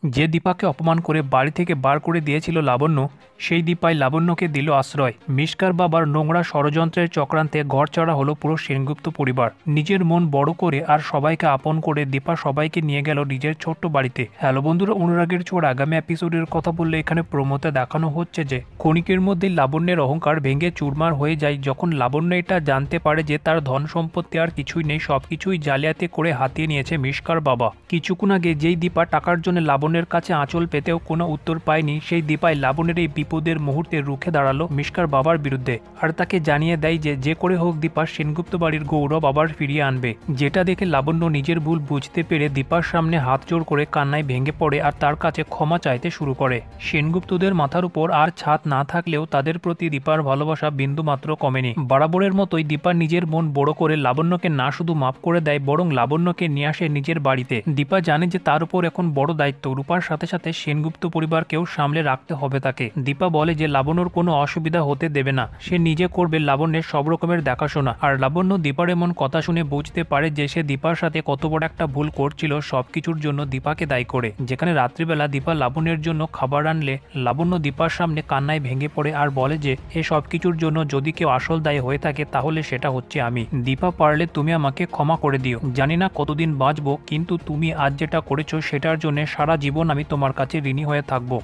যে দীপাকে অপমান করে বাড়ি থেকে বার করে দিয়েছিল লাবণ্য, সেই দীপাই লাবণ্যকে দিল আশ্রয়। মিশকার বাবার নোংরা ষড়যন্ত্রের চক্রান্তে ঘরছাড়া হলো পুরো সেনগুপ্ত পরিবার। নিজের মন বড় করে আর সবাইকে আপন করে দীপা সবাইকে নিয়ে গেল নিজের ছোট্ট বাড়িতে। হ্যালো বন্ধুরা, অনুরাগের ছোঁয়ার আগামী এপিসোডের কথা বললে এখানে প্রোমোতে দেখানো হচ্ছে যে ক্ষণিকের মধ্যে লাবণ্যের অহংকার ভেঙে চুরমার হয়ে যায় যখন লাবণ্য এটা জানতে পারে যে তার ধন সম্পত্তি আর কিছুই নেই, সবকিছুই জালিয়াতি করে হাতিয়ে নিয়েছে মিশকার বাবা। কিছুক্ষণ আগে যেই দীপা টাকার জন্য লাবণ্যের কাছে আঁচল পেতেও কোনো উত্তর পায়নি, সেই দীপাই লাবণ্যের এই বিপদের মুহূর্তে রুখে দাঁড়ালো মিশকার বাবার বিরুদ্ধে আর তাকে জানিয়ে দেয় যে যে করে হোক দীপা সেনগুপ্ত বাড়ির গৌরব আবার ফিরিয়ে আনবে। যেটা দেখে লাবণ্য নিজের ভুল বুঝতে পেরে দীপার সামনে হাত জোড় করে কান্নায় ভেঙে পড়ে আর তার কাছে ক্ষমা চাইতে শুরু করে। সেনগুপ্তদের মাথার উপর আর ছাদ না থাকলেও তাদের প্রতি দীপার ভালোবাসা বিন্দুমাত্র কমেনি। বরাবরের মতোই দীপা নিজের মন বড় করে লাবণ্যকে না শুধু মাফ করে দেয়, বরং লাবণ্যকে নিয়ে আসে নিজের বাড়িতে। দীপা জানে যে তার উপর এখন বড় দায়িত্ব, রূপার সাথে সাথে সেনগুপ্ত পরিবারকেও সামলে রাখতে হবে তাকে। দীপা বলে যে লাবণ্যর কোনো অসুবিধা হতে দেবে না, সে নিজে করবে লাবণ্যের সব রকমের দেখাশোনা। আর লাবণ্য দীপার এমন কথা শুনে বুঝতে পারে যে সে দীপার সাথে কত বড় একটা ভুল করছিল, সবকিছুর জন্য দীপাকে দায়ী করে। যেখানে রাত্রিবেলা দীপা লাবণ্যের জন্য খাবার আনলে লাবণ্য দীপার সামনে কান্নায় ভেঙে পড়ে আর বলে যে এ সবকিছুর জন্য যদি কেউ আসল দায়ী হয়ে থাকে তাহলে সেটা হচ্ছে আমি। দীপা, পারলে তুমি আমাকে ক্ষমা করে দিও। জানি না কতদিন বাঁচবো, কিন্তু তুমি আজ যেটা করেছো সেটার জন্য সারা জীবন আমি তোমার কাছে ঋণী হয়ে থাকবো।